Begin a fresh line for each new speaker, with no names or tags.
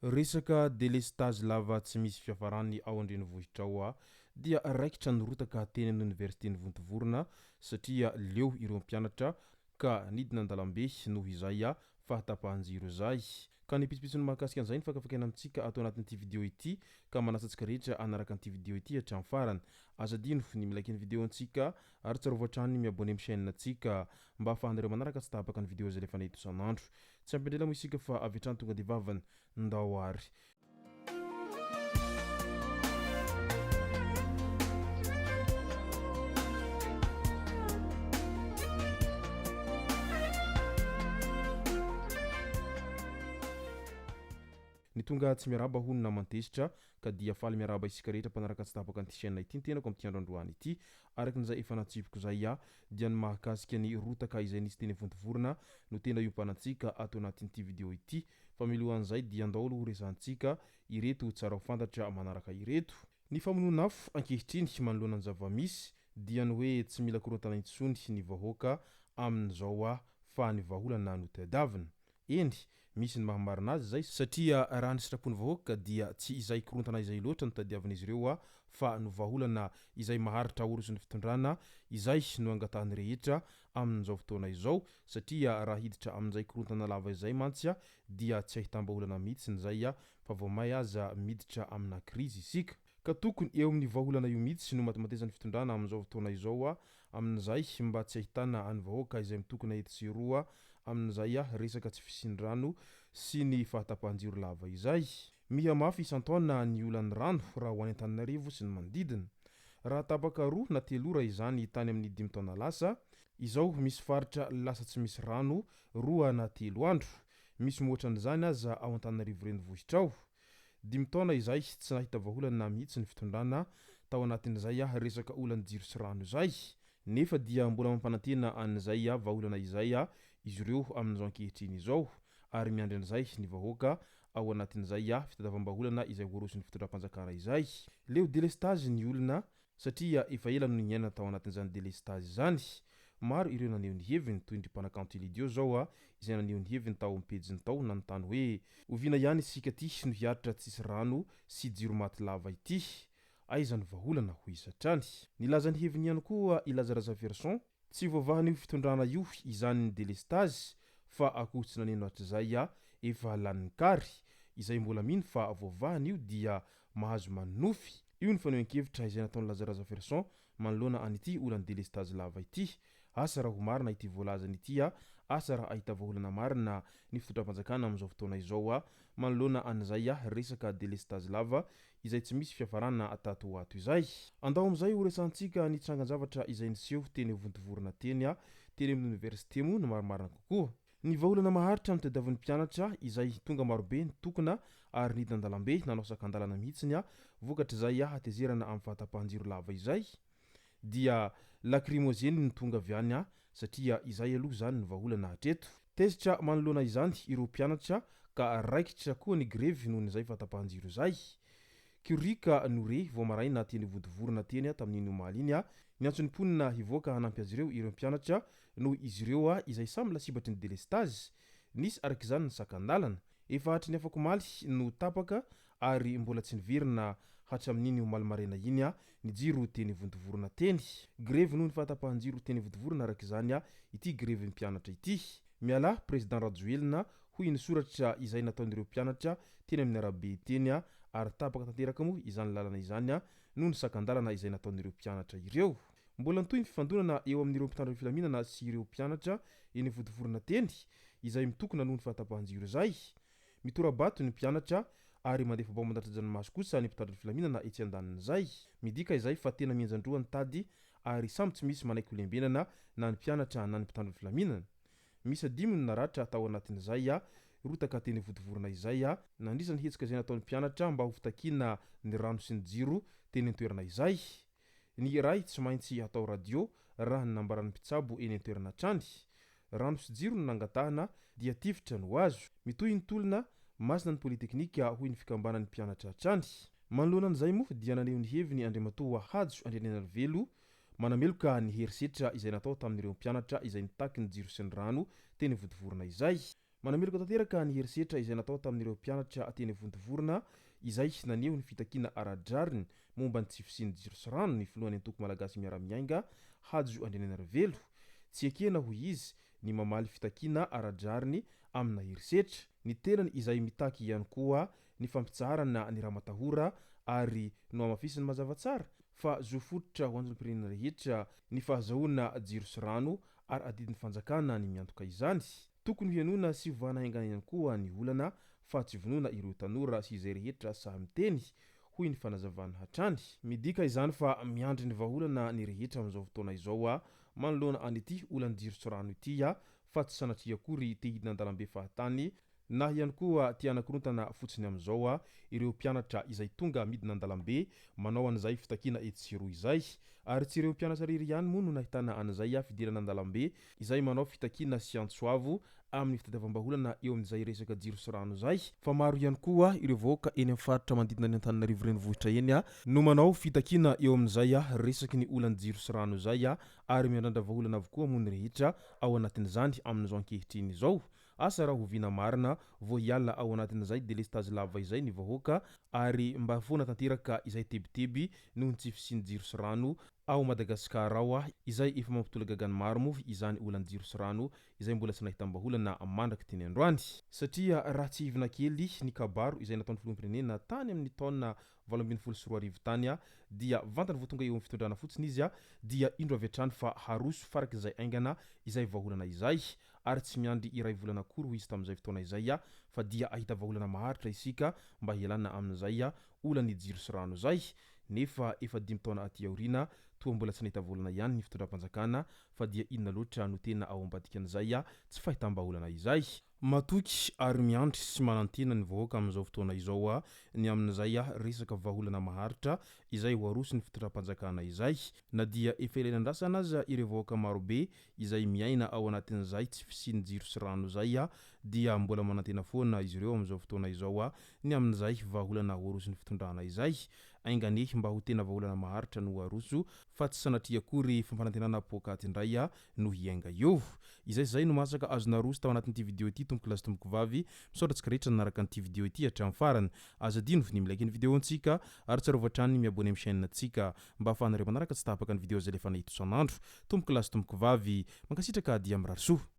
Resaka délestage lava tsy misy fiafarany ao andrenivohitra ao a dia raikitra nirotaka teny amin'ny universitény Vontovorona satria leo ireo mpianatra ka nidina an-dalambe noho izay a fahatapahan-jiro zay. Ka ny pitsopitsony mahakasika an'izay ny fakafakena amintsika atao anatin'ity vidéo ity ka manasa antsika rehetra anaraka an'ity vidéo ity hatramin'ny farany. Aza dino ny milaiky ny vidéo antsika ary tsarovatra hatrany miabone amin'ny chaîne antsika mba ahafahanareo manaraka tsy tapaka ny vidéo zay lefa nahita isan'andro. Tsy ampindrela moa isika fa avy hatrany tonga de vavany ndao ary. Ny tonga tsy miaraba hono namantezitra ka dia faly miaraba isika rehetra mpanaraka tsy tapaka an'ity chaîne ity ny tenako amin'ity andro androany ity arakin'izay efa natsipiko zay a dia ny mahakasika ny rotaka izay nisy teny Vontovorona no tena iompanantsika ato anatin'ity vidéo ity fa milohan'izay dia andao aloha resantsika ireto tsara ho fantatra manaraka ireto. Ny famonoana afo ankehitriny manoloana ny zava-misy dia ny hoe tsy mila korontana intsony ny vahoaka amin'izao a fa ny vahaolana no tadiavina. Eny, misy ny mahamarina azy zay satria raha ny sitrapony vahoaka dia tsy izay korontana izay loatra no tadiavin'izy ireo a fa no vahaolana izay maharitra oro sy ny fitondrana izay no angatahany rehetra amin'izao fotoana izao satria raha hiditra amin'izay korontana lava izay mantsy a dia tsy ahitam-bahaolana mihitsy zay a fa vao may aza miditra amina krizy isika. Ka tokony eo amin'ny vahaolana io mihitsy no matimatezan'ny fitondrana amin'izao fotoana izao a amin'izay mba tsy ahitana any vahoaka izay mitokona eto sy eroa amin'izay a resaka tsy fisin-drano sy ny fahatapahan-jiro lava izay. Miha mafy isan-taona ny olan'ny rano raha ho any Antananarivo sy ny manodidina. Raha tapaka 2 na 3 ora izany tany amin'ny 5 taona lasa, izao misy faritra lasa tsy misy rano 2 na 3 andro. Misy moatran'izany aza ao Antananarivo renivohitra ao. 5 taona izay tsy nahita vahaolana mihitsy ny fitondrana tao anatin'izay a resaka olan'ny jiro sy rano izay. Nefa dia mbola mampanantena an'izay a vahaolana izay a izy ireo amin'izao ankehitriny izao ary miandry an'izay ny vahoaka ao anatin'izay a fitadiavam-bahaolana izay voarosin'ny fitondram-panjakana izay. Leo délestage ny olona satria efa ela no niaina tao anatin'izany délestage zany. Maro ireo naneho ny heviny toy ny mpanakanto Lidio zao a izay naneho ny heviny tao ampejiny tao nanontany hoe oviana ihany isika ty no hiaritra tsisy rano sy jiro maty lava ity, aiza ny vahaolana ho isatrany. Nilazany heviny ihany koa i Lazare Zaverson tsy voavahan'io fitondrana io izany ny délestage fa akoho tsy naneno hatrizay a efa lanin'ny kary izay mbola mino fa voavahany io dia mahazo manofy. Io ny fanehoan-kevitra izay nataon'i Lazare Zaverson manoloana an'ity olan'ny délestage lava ity. Asa raha ho marina ity voalazany ity a, asa raha ahita vahaolana marina ny fitondram-panjakana amin'izao fotoana izao a manoloana an'izay a resaka délestage lava izay tsy misy fiafarana atato ho ato izay. Andao amin'izay ho resantsika ny trangan-javatra izay niseho teny Vontovorona teny a, teny amin'ny université moa no marimarina kokoa. Ny vahaolana maharitra amin'ny tadiavin'ny mpianatra izay tonga marobe nitokona ary nidina an-dalambe nanao sakan-dalana mihitsiny a vokatr'izay a hatezerana amin'ny fahatapahan-jiro lava izay dia lacrymogène ny tonga avy any a satria izay aloha zany ny vahaolana hatreto. Tezitra manoloana izany ireo mpianatra ka raikitra koa ny grevy noho n'izay fahatapahan-jiro izay. Kurika Nore vao maraina teny Vontovorona teny a tamin'iny omaly iny a niantso ny mponina hivoaka hanampy azy ireo mpianatra noho izy ireo a izay samy lasibatry ny délestage nisy arak'izany ny sakan-dalana. Efa hatry ny afaka omaly no tapaka ary mbola tsy niverina hatramin'iny omaly maraina iny a ny jiro teny Vontovorona teny. Grevy noho ny fahatapahan-jiro teny Vontovorona arak'izany a ity grevy mpianatra ity. Miala président Rajoelina hoy ny soratra izay nataon'ireo mpianatra teny amin'ny arabe teny a ary tapaka tanteraka moa izany lalana izany a noho ny sakan-dalana izay nataon'ireo mpianatra ireo. Mbola nitoy ny fifandonana eo amin'ireo mpitandro ny filaminana sy ireo mpianatra eny Vontovorona teny izay mitokona noho ny fahatapahan-jiro izay. Mitorabato ny mpianatra ary mandefa bao mandatra dranomaso kosa ny mpitandro ny filaminana etsy andanin'izay. Midika izay fa tena mianjandroa ny tady ary samy tsy misy manaiky ho lembenana na ny mpianatra na ny mpitandro ny filaminana. Misy 5 no naratra tao anatin'izay a rotaka teny Vontovorona izay a nandrisa ny hetsika izay nataon'ny mpianatra mba ho fitakiana ny rano sy ny jiro teny an-toerana izay. Ny iray tsy maintsy atao radio raha ny nambaran'ny mpitsabo eny an-toerana trany. Rano sy jiro no nangatahana dia tifitra no azo. Mitohy ny tolona masina ny polyteknika hoy ny fikambanan'ny mpianatra trany. Manoloana an'izay moa dia naneho ny heviny Andriamatoa Hajo Andrianenana Velo manameloka ny herisetra izay natao tamin'ireo mpianatra izay nitaky ny jiro sy ny rano teny Vontovorona izay. Manameloko tanteraka ny herisetra izay natao tamin'ireo mpianatra teny Vontovorona izay naneho ny fitakiana ara-drariny momba ny tsy fisian'ny jiro sy rano ny filohan'ny antoko malagasy miara-miainga Hajo Andriananarivelo. Tsy ekena hoy izy ny mamaly fitakiana ara-drariny amina herisetra, ny tenany izay mitaky ihany koa ny fampitsarana ny ramatahora ary no amafisiny mazava tsara fa zo fototra ho an'ny mpirenena rehetra ny fahazahoana jiro sy rano ary adidin'ny fanjakana ny miantoka izany. Tokony hianoana sy hovana haingana ihany koa ny olana fa tsy vonoana ireo tanora sy izay rehetra sahy miteny hoy ny fanazavana hatrany. Midika izany fa miandry ny vahaolana ny rehetra amin'izao fotoana izao manoloana an'ity olan jiro sy rano ity fa tsy sanatria akory te hidina an-dalambe fahatany na ihany koa tia anakorontana fotsiny amin'izao ireo mpianatra izay tonga midina an-dalambe manao an'izay fitakiana etsiroa izay. Ary tsy ireo mpianatra rery ihany moa no nahitana an'izay fidirana an-dalambe izay manao fitakiana sy antsoavo amin'ny fitadiavam-baholana eo amin'izay resaka jiro sy rano zay, fa maro ihany koa ireo vahoaka eny amin'ny faritra manodidina ny Antananarivo renivohitra eny no manao fitakiana eo amin'izay resaky ny olan'ny jiro sy rano zay ary miandrandra vaholana avokoa moa ny rehetra ao anatin'izany amin'izao ankehitriny izao. Asa raha hoviana marina vao hiala ao anatin'izay delestage lava izay ny vahoaka ary mba foana tanteraka izay tebiteby noho ny tsy fisian'ny jiro sy rano ao Madagasikara ao izay efa mampitola gagany maro moa izany olan'ny jiro sy rano izay mbola tsy nahitam-baholana mandraka teny androany. Satria raha tsy hivina kely ny kabaro izay nataon'ny filoham-pirenena tany amin'ny taona 2024 tany dia vantany vao tonga eo amin'ny fitondrana fotsiny izy dia indro avy hatrany fa haroso farak'izay aingana izay vaholana izay ary tsy miandry iray volana akory ho izy tamin'izay fotoana izay fa dia ahita vaholana maharitra isika mba hialana amin'izay olan'ny jiro sy rano zay. Nefa efa 5 taona aty aoriana toa mbola tsy nahita vaholana ihany ny fitondram-panjakana fa dia inona loatra no tena ao ambadika an'izay tsy fahitam-baholana izay. Matoky ary miandry sy manantena ny vahoaka amin'izao fotoana izao ny amin'izay resaka vaholana maharitra izay ho aroso ny fitondram-panjakana izay, na dia efa ilaina andrasana aza ireo vahoaka marobe izay miaina ao anatin'izay tsy fisian'ny jiro sy rano zay dia mbola manantena foana izy ireo amin'izao fotoana izao ny amin'izay vaholana ho aroso ny fitondrana izay. Aingane mba ho tena vaholana maharitra no ho aroso fa tsy sanatria akory fampanantenana pokaty indray no hiainga eo. Izay no masaka azona roso tao anatin'ity video ity tompoko lazy tompoko vavy misaotratsika rehetra nanaraka an'ity video ity hatramin'ny farany. Aza dino ny milaiky ny video antsika ary tsarovatra trany miabone amin'ny chaîne antsika mba ahafahanareo manaraka tsy tapaka ny video zay lefa nahito isan'andro. Tompoko lazy tompoko vavy mankasitraka dia mirary soa.